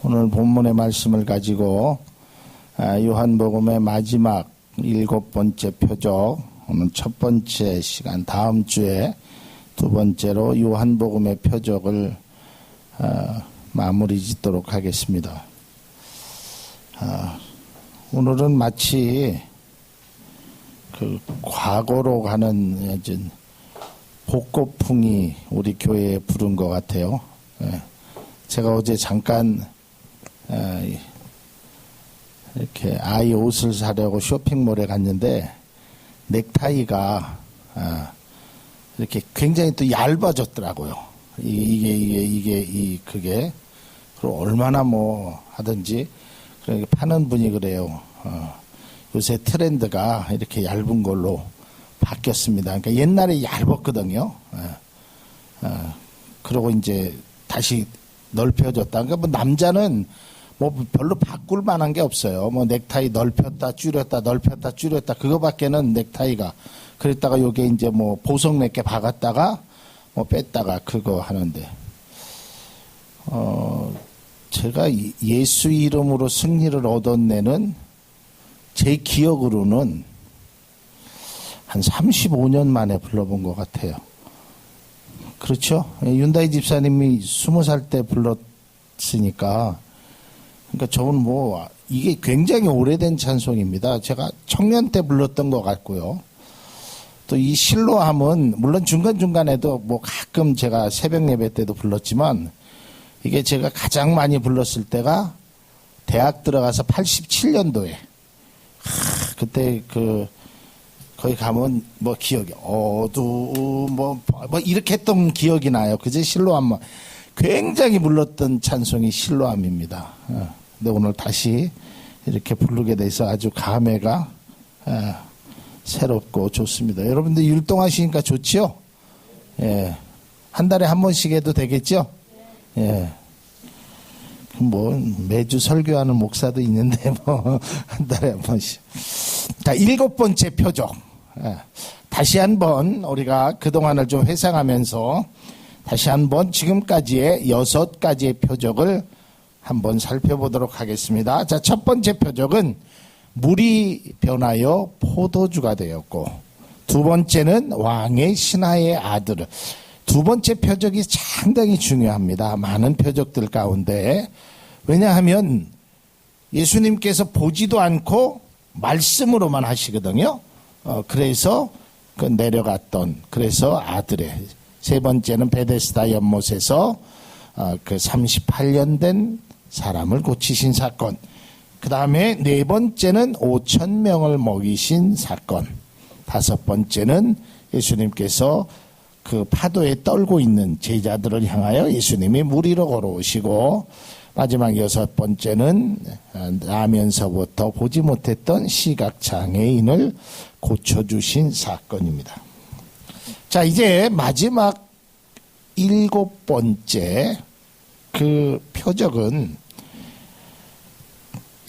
오늘 본문의 말씀을 가지고 요한복음의 마지막 7번째 표적, 오늘 첫 번째 시간, 다음 주에 두 번째로 요한복음의 표적을 마무리 짓도록 하겠습니다. 오늘은 마치 그 과거로 가는 복고풍이 우리 교회에 부른 것 같아요. 제가 어제 잠깐 이렇게 아이 옷을 사려고 쇼핑몰에 갔는데 넥타이가 이렇게 굉장히 또 얇아졌더라고요. 그게 그리고 얼마나 뭐 하든지 그렇게 파는 분이 그래요. 요새 트렌드가 이렇게 얇은 걸로 바뀌었습니다. 그러니까 옛날에 얇았거든요. 그리고 이제 다시 넓혀졌다. 그러니까 뭐 남자는 뭐 별로 바꿀 만한 게 없어요. 뭐 넥타이 넓혔다 줄였다 넓혔다 줄였다 그거밖에는 넥타이가 그랬다가 요게 이제 뭐 보석 몇 개 박았다가 뭐 뺐다가 그거 하는데 제가 예수 이름으로 승리를 얻어내는 제 기억으로는 한 35년 만에 불러본 것 같아요. 그렇죠? 윤다희 집사님이 20살 때 불렀으니까 그러니까 저는 뭐 이게 굉장히 오래된 찬송입니다. 제가 청년 때 불렀던 것 같고요. 또 이 실로함은 물론 중간중간에도 뭐 가끔 제가 새벽 예배 때도 불렀지만 이게 제가 가장 많이 불렀을 때가 대학 들어가서 87년도에 그때 거기 가면 뭐 기억이 어두운 뭐 이렇게 했던 기억이 나요. 그제 실로함 굉장히 불렀던 찬송이 실로함입니다. 근데 오늘 다시 이렇게 부르게 돼서 아주 감회가 새롭고 좋습니다. 여러분들 율동하시니까 좋지요? 예. 한 달에 한 번씩 해도 되겠죠? 예. 뭐 매주 설교하는 목사도 있는데 뭐 한 달에 한 번씩. 자, 7번째 표적. 다시 한번 우리가 그동안을 좀 회상하면서 다시 한번 지금까지의 6가지의 표적을 한번 살펴보도록 하겠습니다. 자, 첫 번째 표적은 물이 변하여 포도주가 되었고, 두 번째는 왕의 신하의 아들. 두 번째 표적이 상당히 중요합니다. 많은 표적들 가운데. 왜냐하면 예수님께서 보지도 않고 말씀으로만 하시거든요. 그래서 그래서 아들의. 세 번째는 베데스다 연못에서 그 38년 된 사람을 고치신 사건. 그 다음에 네 번째는 5,000명을 먹이신 사건. 다섯 번째는 예수님께서 그 파도에 떨고 있는 제자들을 향하여 예수님이 물 위로 걸어오시고, 마지막 6번째는 나면서부터 보지 못했던 시각장애인을 고쳐주신 사건입니다. 자, 이제 마지막 7번째 그 표적은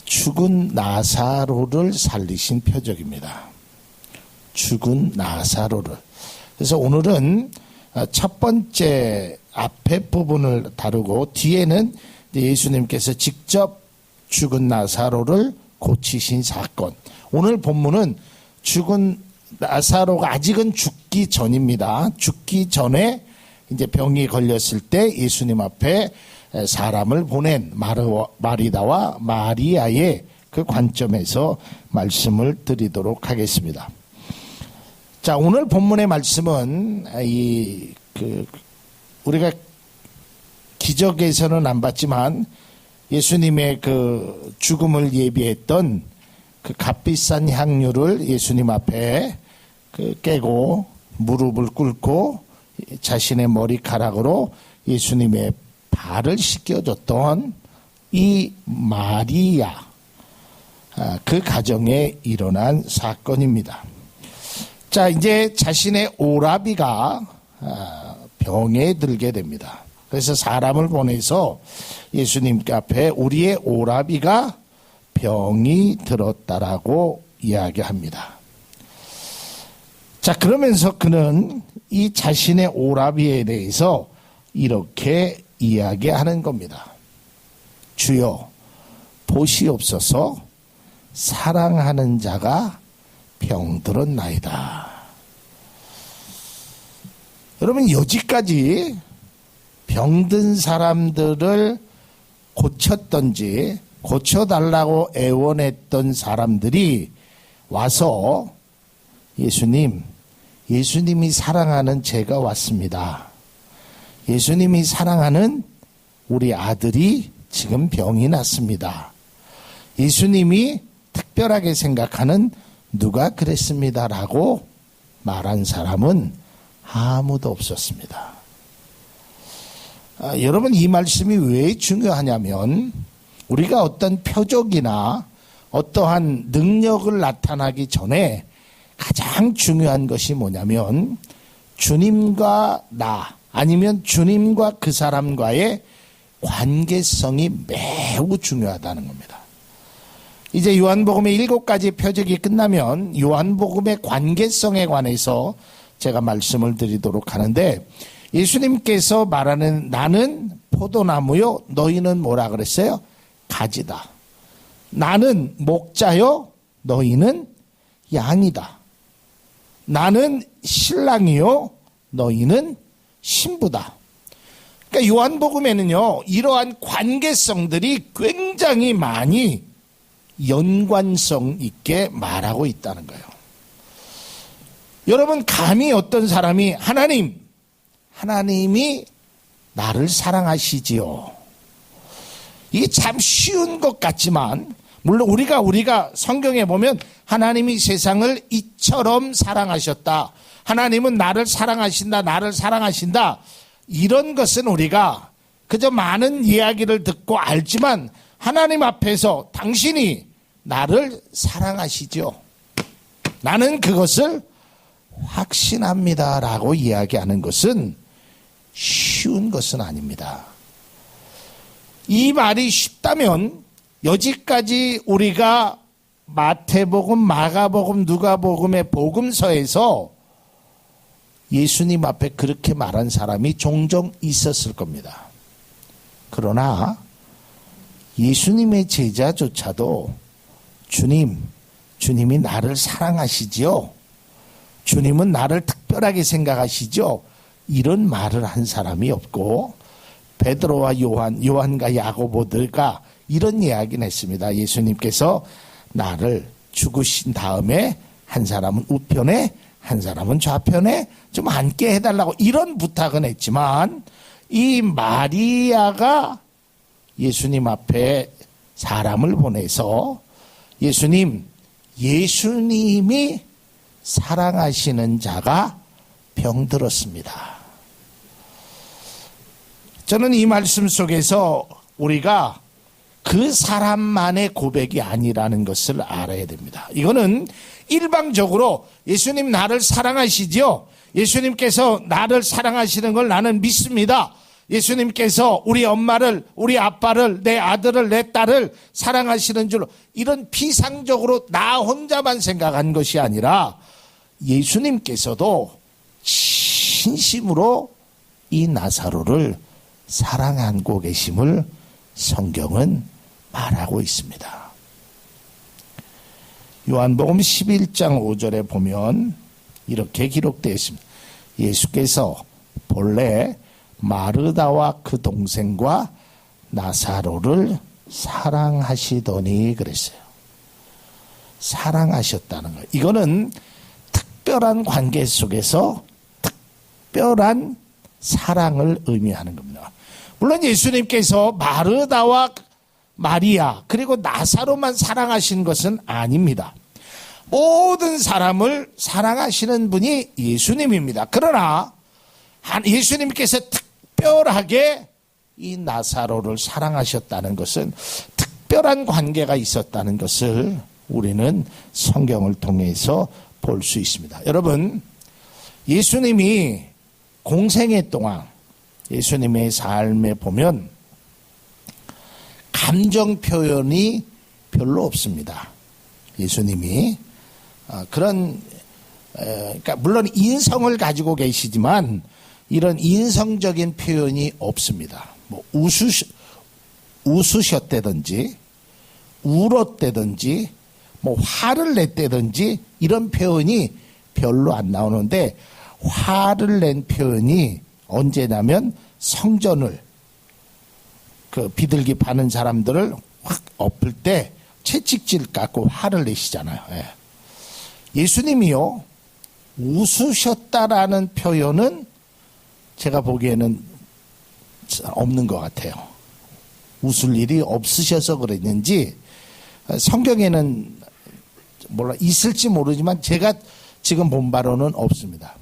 죽은 나사로를 살리신 표적입니다. 죽은 나사로를. 그래서 오늘은 첫 번째 앞에 부분을 다루고 뒤에는 예수님께서 직접 죽은 나사로를 고치신 사건. 오늘 본문은 죽은 나사로가 아직은 죽기 전입니다. 죽기 전에 이제 병이 걸렸을 때 예수님 앞에 사람을 보낸 마리다와 마리아의 그 관점에서 말씀을 드리도록 하겠습니다. 자, 오늘 본문의 말씀은 우리가 기적에서는 안 봤지만 예수님의 그 죽음을 예비했던 그 값비싼 향유를 예수님 앞에 깨고 무릎을 꿇고 자신의 머리카락으로 예수님의 발을 씻겨줬던 이 마리아, 그 가정에 일어난 사건입니다. 자, 이제 자신의 오라비가 병에 들게 됩니다. 그래서 사람을 보내서 예수님 앞에 우리의 오라비가 병이 들었다라고 이야기합니다. 자, 그러면서 그는 이 자신의 오라비에 대해서 이렇게 이야기하는 겁니다. 주여 보시옵소서 사랑하는 자가 병들었나이다. 여러분 여지까지 병든 사람들을 고쳤던지 고쳐달라고 애원했던 사람들이 와서 예수님이 사랑하는 제가 왔습니다. 예수님이 사랑하는 우리 아들이 지금 병이 났습니다. 예수님이 특별하게 생각하는 누가 그랬습니다라고 말한 사람은 아무도 없었습니다. 여러분 이 말씀이 왜 중요하냐면 우리가 어떤 표적이나 어떠한 능력을 나타나기 전에 가장 중요한 것이 뭐냐면 주님과 나 아니면 주님과 그 사람과의 관계성이 매우 중요하다는 겁니다. 이제 요한복음의 7가지 표적이 끝나면 요한복음의 관계성에 관해서 제가 말씀을 드리도록 하는데 예수님께서 말하는 나는 포도나무요 너희는 뭐라 그랬어요? 가지다. 나는 목자요 너희는 양이다. 나는 신랑이요 너희는 신부다. 그러니까 요한복음에는요 이러한 관계성들이 굉장히 많이 연관성 있게 말하고 있다는 거예요. 여러분 감히 어떤 사람이 하나님이 나를 사랑하시지요. 이게 참 쉬운 것 같지만 물론 우리가 성경에 보면 하나님이 세상을 이처럼 사랑하셨다. 하나님은 나를 사랑하신다. 이런 것은 우리가 그저 많은 이야기를 듣고 알지만 하나님 앞에서 당신이 나를 사랑하시죠. 나는 그것을 확신합니다라고 이야기하는 것은 쉬운 것은 아닙니다. 이 말이 쉽다면 여지까지 우리가 마태복음, 마가복음, 누가복음의 복음서에서 예수님 앞에 그렇게 말한 사람이 종종 있었을 겁니다. 그러나 예수님의 제자조차도 주님이 나를 사랑하시지요. 주님은 나를 특별하게 생각하시죠. 이런 말을 한 사람이 없고 베드로와 요한과 야고보들과 이런 이야기는 했습니다. 예수님께서 나를 죽으신 다음에 한 사람은 우편에 한 사람은 좌편에 좀 앉게 해달라고 이런 부탁은 했지만 이 마리아가 예수님 앞에 사람을 보내서 예수님이 사랑하시는 자가 병들었습니다. 저는 이 말씀 속에서 우리가 그 사람만의 고백이 아니라는 것을 알아야 됩니다. 이거는 일방적으로 예수님 나를 사랑하시죠. 예수님께서 나를 사랑하시는 걸 나는 믿습니다. 예수님께서 우리 엄마를, 우리 아빠를, 내 아들을, 내 딸을 사랑하시는 줄 이런 피상적으로 나 혼자만 생각한 것이 아니라 예수님께서도 진심으로 이 나사로를 사랑하고 계심을 성경은 말하고 있습니다. 요한복음 11장 5절에 보면 이렇게 기록되어 있습니다. 예수께서 본래 마르다와 그 동생과 나사로를 사랑하시더니 그랬어요. 사랑하셨다는 거예요. 이거는 특별한 관계 속에서 특별한 사랑을 의미하는 겁니다. 물론 예수님께서 마르다와 마리아 그리고 나사로만 사랑하신 것은 아닙니다. 모든 사람을 사랑하시는 분이 예수님입니다. 그러나 예수님께서 특별하게 이 나사로를 사랑하셨다는 것은 특별한 관계가 있었다는 것을 우리는 성경을 통해서 볼 수 있습니다. 여러분, 예수님이 공생애 동안 예수님의 삶에 보면 감정 표현이 별로 없습니다. 예수님이 그러니까 물론 인성을 가지고 계시지만 이런 인성적인 표현이 없습니다. 뭐 웃으셨다든지 울었다든지 뭐 화를 냈다든지 이런 표현이 별로 안 나오는데, 화를 낸 표현이 언제냐면 성전을 그 비둘기 파는 사람들을 확 엎을 때 채찍질 갖고 화를 내시잖아요. 예수님이요, 웃으셨다라는 표현은 제가 보기에는 없는 것 같아요. 웃을 일이 없으셔서 그랬는지, 성경에는 있을지 모르지만 제가 지금 본 바로는 없습니다.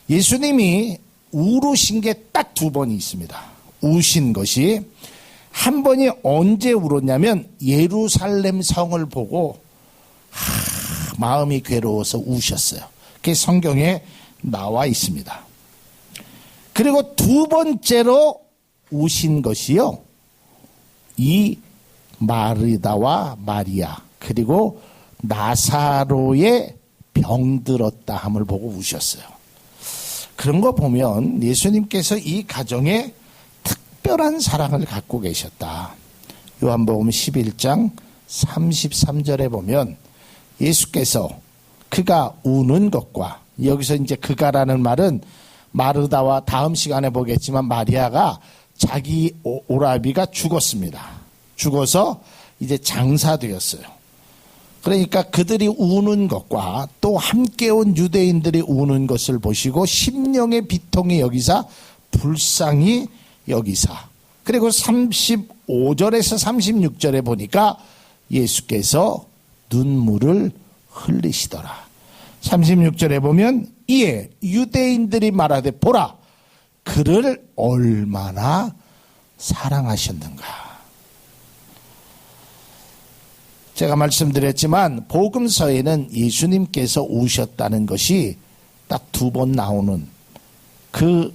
예수님이 울으신 게 딱 2번이 있습니다. 우신 것이, 한 번이 언제 울었냐면 예루살렘 성을 보고 마음이 괴로워서 우셨어요. 그게 성경에 나와 있습니다. 그리고 2번째로 우신 것이요, 이 마르다와 마리아 그리고 나사로의 병들었다 함을 보고 우셨어요. 그런 거 보면 예수님께서 이 가정에 특별한 사랑을 갖고 계셨다. 요한복음 11장 33절에 보면 예수께서 그가 우는 것과, 여기서 이제 그가라는 말은 마르다와 다음 시간에 보겠지만 마리아가 자기 오라비가 죽었습니다. 죽어서 이제 장사되었어요. 그러니까 그들이 우는 것과 또 함께 온 유대인들이 우는 것을 보시고 심령의 비통이 여기사 불쌍히 여기사, 그리고 35절에서 36절에 보니까 예수께서 눈물을 흘리시더라. 36절에 보면 이에 유대인들이 말하되 보라, 그를 얼마나 사랑하셨는가. 제가 말씀드렸지만 복음서에는 예수님께서 우셨다는 것이 딱 2번 나오는, 그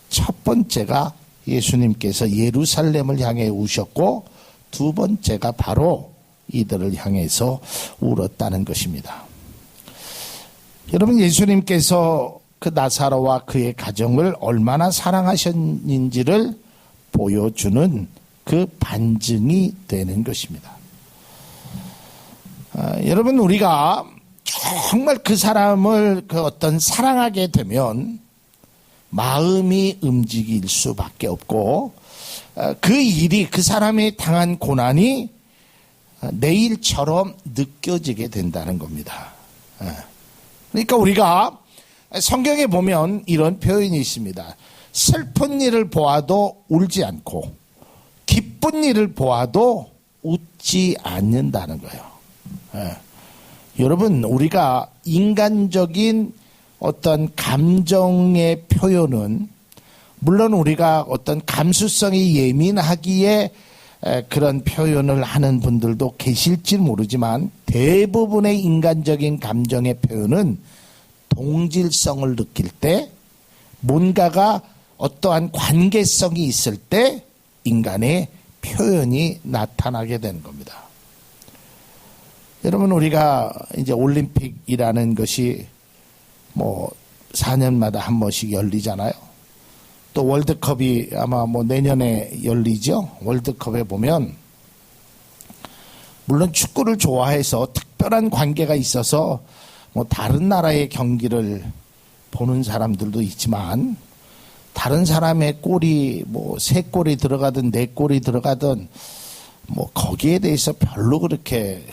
첫 번째가 예수님께서 예루살렘을 향해 우셨고, 2번째가 바로 이들을 향해서 울었다는 것입니다. 여러분, 예수님께서 그 나사로와 그의 가정을 얼마나 사랑하셨는지를 보여주는 그 반증이 되는 것입니다. 여러분, 우리가 정말 그 사람을 그 어떤 사랑하게 되면 마음이 움직일 수밖에 없고, 그 일이, 그 사람이 당한 고난이 내일처럼 느껴지게 된다는 겁니다. 그러니까 우리가 성경에 보면 이런 표현이 있습니다. 슬픈 일을 보아도 울지 않고 기쁜 일을 보아도 웃지 않는다는 거예요. 여러분, 우리가 인간적인 어떤 감정의 표현은, 물론 우리가 어떤 감수성이 예민하기에 그런 표현을 하는 분들도 계실지 모르지만, 대부분의 인간적인 감정의 표현은 동질성을 느낄 때, 뭔가가 어떠한 관계성이 있을 때 인간의 표현이 나타나게 되는 겁니다. 여러분, 우리가 이제 올림픽이라는 것이 4년마다 한 번씩 열리잖아요. 또 월드컵이 아마 내년에 열리죠. 월드컵에 보면, 물론 축구를 좋아해서 특별한 관계가 있어서 다른 나라의 경기를 보는 사람들도 있지만, 다른 사람의 골이 3골이 들어가든 4골이 들어가든 거기에 대해서 별로 그렇게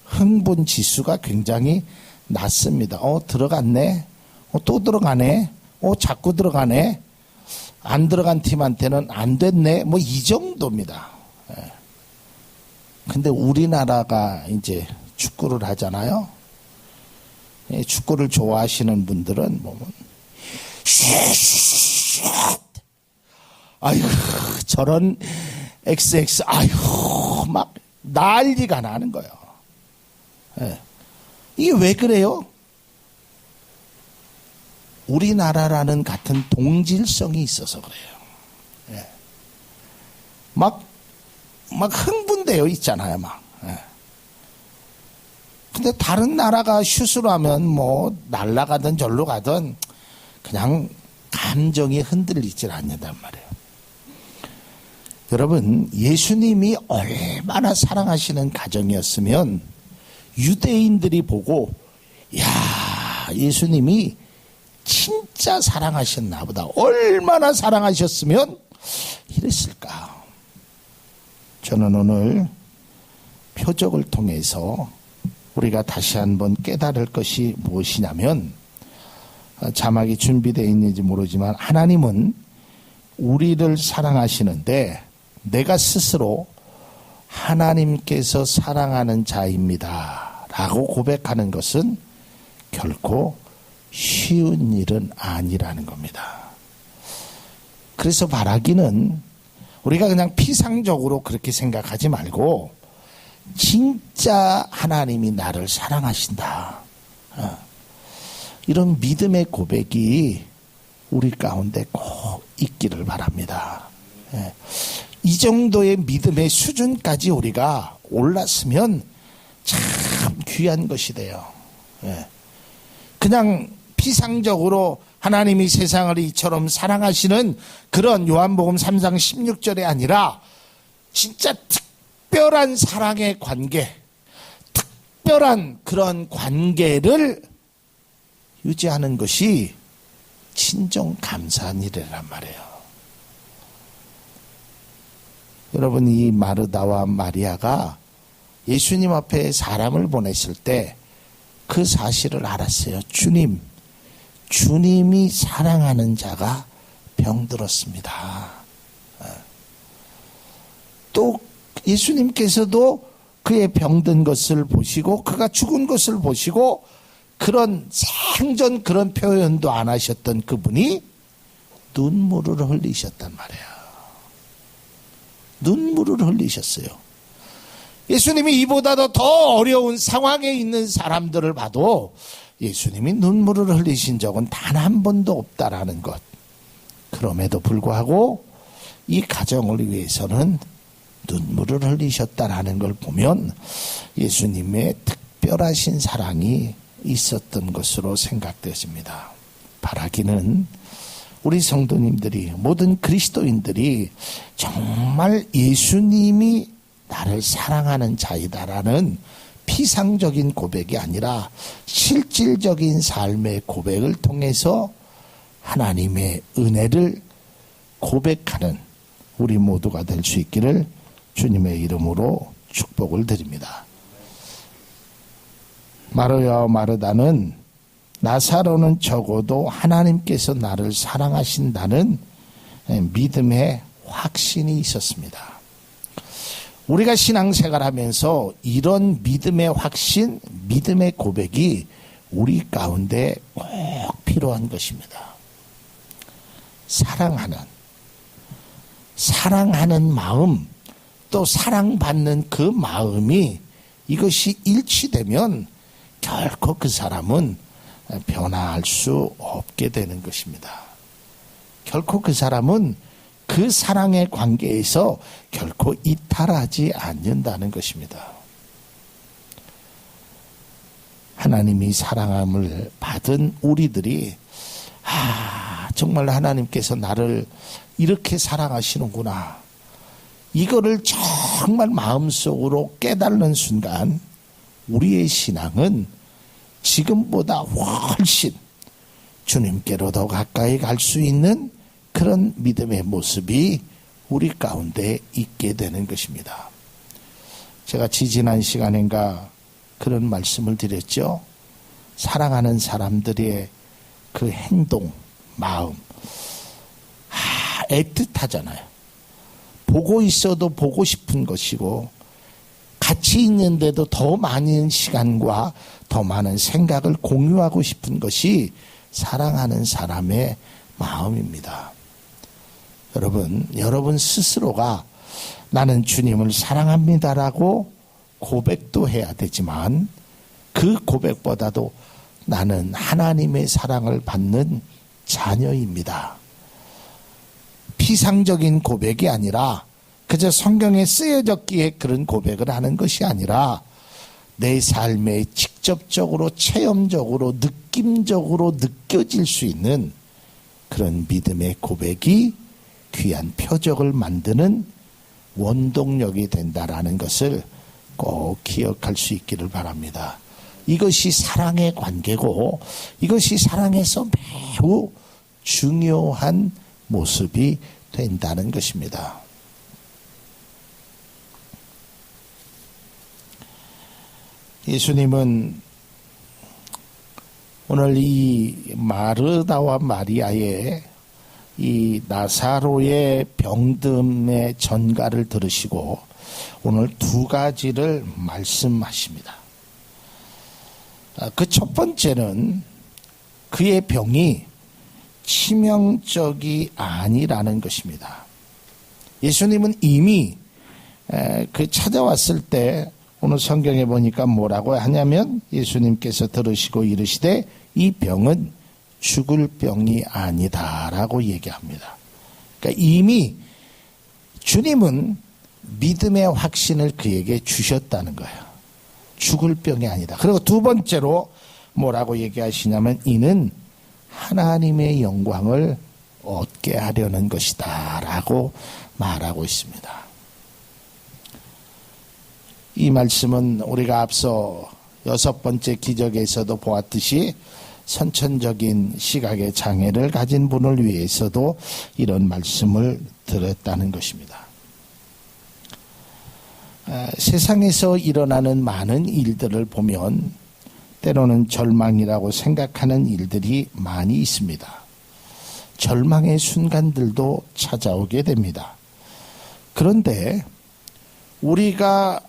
흥분 지수가 굉장히 낮습니다. 들어갔네. 또 들어가네. 자꾸 들어가네. 안 들어간 팀한테는 안 됐네. 이 정도입니다. 근데 우리나라가 이제 축구를 하잖아요. 축구를 좋아하시는 분들은 보면 아유, 저런 XX, 아유, 막 난리가 나는 거예요. 이게 왜 그래요? 우리나라라는 같은 동질성이 있어서 그래요. 막 흥분되어 있잖아요, 막. 근데 다른 나라가 슛을 하면 날아가든 절로 가든 그냥 감정이 흔들리질 않는단 말이에요. 여러분, 예수님이 얼마나 사랑하시는 가정이었으면 유대인들이 보고, 야, 예수님이 진짜 사랑하셨나 보다. 얼마나 사랑하셨으면 이랬을까. 저는 오늘 표적을 통해서 우리가 다시 한번 깨달을 것이 무엇이냐면, 자막이 준비되어 있는지 모르지만 하나님은 우리를 사랑하시는데 내가 스스로 하나님께서 사랑하는 자입니다 라고 고백하는 것은 결코 쉬운 일은 아니라는 겁니다. 그래서 바라기는 우리가 그냥 피상적으로 그렇게 생각하지 말고 진짜 하나님이 나를 사랑하신다, 이런 믿음의 고백이 우리 가운데 꼭 있기를 바랍니다. 이 정도의 믿음의 수준까지 우리가 올랐으면 참 귀한 것이 돼요. 그냥 피상적으로 하나님이 세상을 이처럼 사랑하시는 그런 요한복음 3장 16절이 아니라 진짜 특별한 사랑의 관계, 특별한 그런 관계를 유지하는 것이 진정 감사한 일이란 말이에요. 여러분, 이 마르다와 마리아가 예수님 앞에 사람을 보냈을 때 그 사실을 알았어요. 주님이 사랑하는 자가 병들었습니다. 또 예수님께서도 그의 병든 것을 보시고 그가 죽은 것을 보시고 그런 생전 그런 표현도 안 하셨던 그분이 눈물을 흘리셨단 말이에요. 눈물을 흘리셨어요. 예수님이 이보다도 더 어려운 상황에 있는 사람들을 봐도 예수님이 눈물을 흘리신 적은 단 한 번도 없다라는 것. 그럼에도 불구하고 이 가정을 위해서는 눈물을 흘리셨다라는 걸 보면 예수님의 특별하신 사랑이 있었던 것으로 생각되어집니다. 바라기는 우리 성도님들이, 모든 그리스도인들이 정말 예수님이 나를 사랑하는 자이다라는 피상적인 고백이 아니라 실질적인 삶의 고백을 통해서 하나님의 은혜를 고백하는 우리 모두가 될 수 있기를 주님의 이름으로 축복을 드립니다. 마르야와 마르다는 나사로는 적어도 하나님께서 나를 사랑하신다는 믿음의 확신이 있었습니다. 우리가 신앙생활하면서 이런 믿음의 확신, 믿음의 고백이 우리 가운데 꼭 필요한 것입니다. 사랑하는 마음, 또 사랑받는 그 마음이 이것이 일치되면 결코 그 사람은 변화할 수 없게 되는 것입니다. 결코 그 사람은 그 사랑의 관계에서 결코 이탈하지 않는다는 것입니다. 하나님이 사랑함을 받은 우리들이 정말 하나님께서 나를 이렇게 사랑하시는구나, 이거를 정말 마음속으로 깨닫는 순간 우리의 신앙은 지금보다 훨씬 주님께로 더 가까이 갈 수 있는 그런 믿음의 모습이 우리 가운데 있게 되는 것입니다. 제가 지지난 시간인가 그런 말씀을 드렸죠. 사랑하는 사람들의 그 행동, 마음, 애틋하잖아요. 보고 있어도 보고 싶은 것이고 같이 있는데도 더 많은 시간과 더 많은 생각을 공유하고 싶은 것이 사랑하는 사람의 마음입니다. 여러분 스스로가 나는 주님을 사랑합니다라고 고백도 해야 되지만 그 고백보다도 나는 하나님의 사랑을 받는 자녀입니다. 피상적인 고백이 아니라 그저 성경에 쓰여졌기에 그런 고백을 하는 것이 아니라 내 삶에 직접적으로 체험적으로 느낌적으로 느껴질 수 있는 그런 믿음의 고백이 귀한 표적을 만드는 원동력이 된다라는 것을 꼭 기억할 수 있기를 바랍니다. 이것이 사랑의 관계고 이것이 사랑에서 매우 중요한 모습이 된다는 것입니다. 예수님은 오늘 이 마르다와 마리아의 이 나사로의 병듦의 전가를 들으시고 오늘 두 가지를 말씀하십니다. 그 첫 번째는 그의 병이 치명적이 아니라는 것입니다. 예수님은 이미 그 찾아왔을 때 오늘 성경에 보니까 뭐라고 하냐면 예수님께서 들으시고 이르시되 이 병은 죽을 병이 아니다라고 얘기합니다. 그러니까 이미 주님은 믿음의 확신을 그에게 주셨다는 거예요. 죽을 병이 아니다. 그리고 두 번째로 뭐라고 얘기하시냐면 이는 하나님의 영광을 얻게 하려는 것이다 라고 말하고 있습니다. 이 말씀은 우리가 앞서 6번째 기적에서도 보았듯이 선천적인 시각의 장애를 가진 분을 위해서도 이런 말씀을 드렸다는 것입니다. 세상에서 일어나는 많은 일들을 보면 때로는 절망이라고 생각하는 일들이 많이 있습니다. 절망의 순간들도 찾아오게 됩니다. 그런데 우리가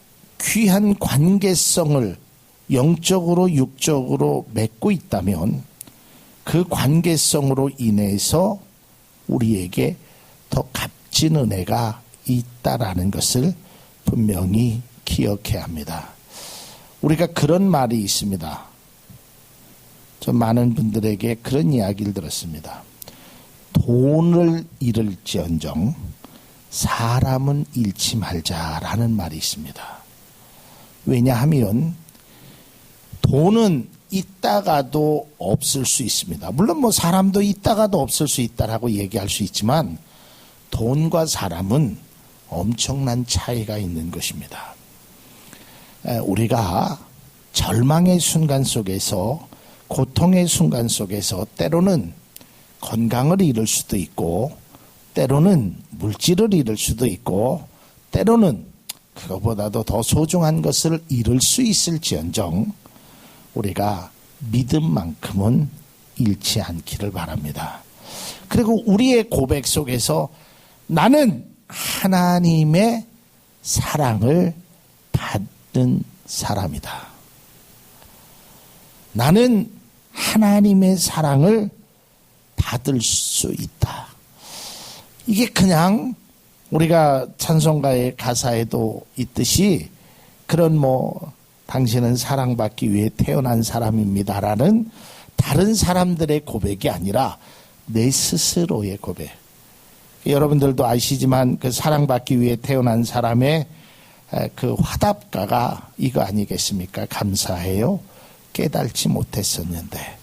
귀한 관계성을 영적으로 육적으로 맺고 있다면 그 관계성으로 인해서 우리에게 더 값진 은혜가 있다라는 것을 분명히 기억해야 합니다. 우리가 그런 말이 있습니다. 저 많은 분들에게 그런 이야기를 들었습니다. 돈을 잃을지언정 사람은 잃지 말자라는 말이 있습니다. 왜냐하면 돈은 있다가도 없을 수 있습니다. 물론 뭐 사람도 있다가도 없을 수 있다라고 얘기할 수 있지만 돈과 사람은 엄청난 차이가 있는 것입니다. 우리가 절망의 순간 속에서 고통의 순간 속에서 때로는 건강을 잃을 수도 있고 때로는 물질을 잃을 수도 있고 때로는 그것보다도 더 소중한 것을 잃을 수 있을지언정 우리가 믿음만큼은 잃지 않기를 바랍니다. 그리고 우리의 고백 속에서 나는 하나님의 사랑을 받는 사람이다. 나는 하나님의 사랑을 받을 수 있다. 이게 그냥 우리가 찬송가의 가사에도 있듯이 그런 당신은 사랑받기 위해 태어난 사람입니다라는 다른 사람들의 고백이 아니라 내 스스로의 고백. 여러분들도 아시지만 그 사랑받기 위해 태어난 사람의 그 화답가가 이거 아니겠습니까? 감사해요. 깨달지 못했었는데.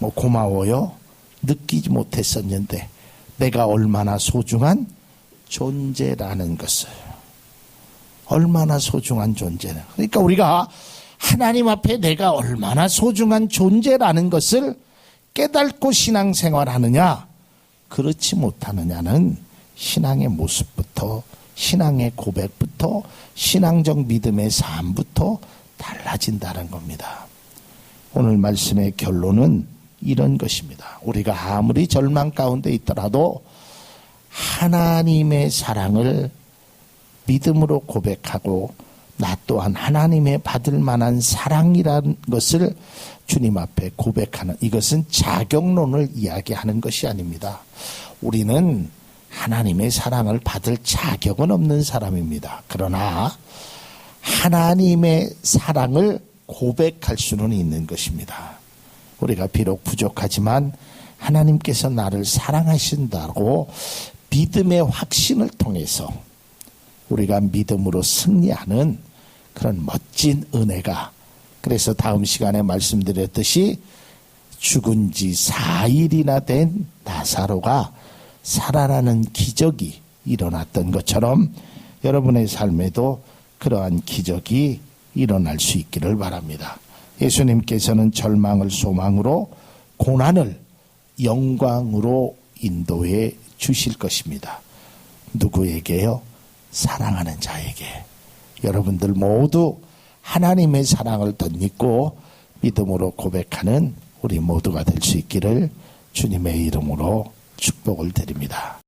고마워요. 느끼지 못했었는데. 내가 얼마나 소중한 존재라는 것을. 얼마나 소중한 존재는. 그러니까 우리가 하나님 앞에 내가 얼마나 소중한 존재라는 것을 깨닫고 신앙생활하느냐, 그렇지 못하느냐는 신앙의 모습부터, 신앙의 고백부터, 신앙적 믿음의 삶부터 달라진다는 겁니다. 오늘 말씀의 결론은 이런 것입니다. 우리가 아무리 절망 가운데 있더라도 하나님의 사랑을 믿음으로 고백하고 나 또한 하나님의 받을 만한 사랑이라는 것을 주님 앞에 고백하는, 이것은 자격론을 이야기하는 것이 아닙니다. 우리는 하나님의 사랑을 받을 자격은 없는 사람입니다. 그러나 하나님의 사랑을 고백할 수는 있는 것입니다. 우리가 비록 부족하지만 하나님께서 나를 사랑하신다고 믿음의 확신을 통해서 우리가 믿음으로 승리하는 그런 멋진 은혜가, 그래서 다음 시간에 말씀드렸듯이 죽은 지 4일이나 된 나사로가 살아나는 기적이 일어났던 것처럼 여러분의 삶에도 그러한 기적이 일어날 수 있기를 바랍니다. 예수님께서는 절망을 소망으로, 고난을 영광으로 인도해 주실 것입니다. 누구에게요? 사랑하는 자에게. 여러분들 모두 하나님의 사랑을 덧입고 믿음으로 고백하는 우리 모두가 될 수 있기를 주님의 이름으로 축복을 드립니다.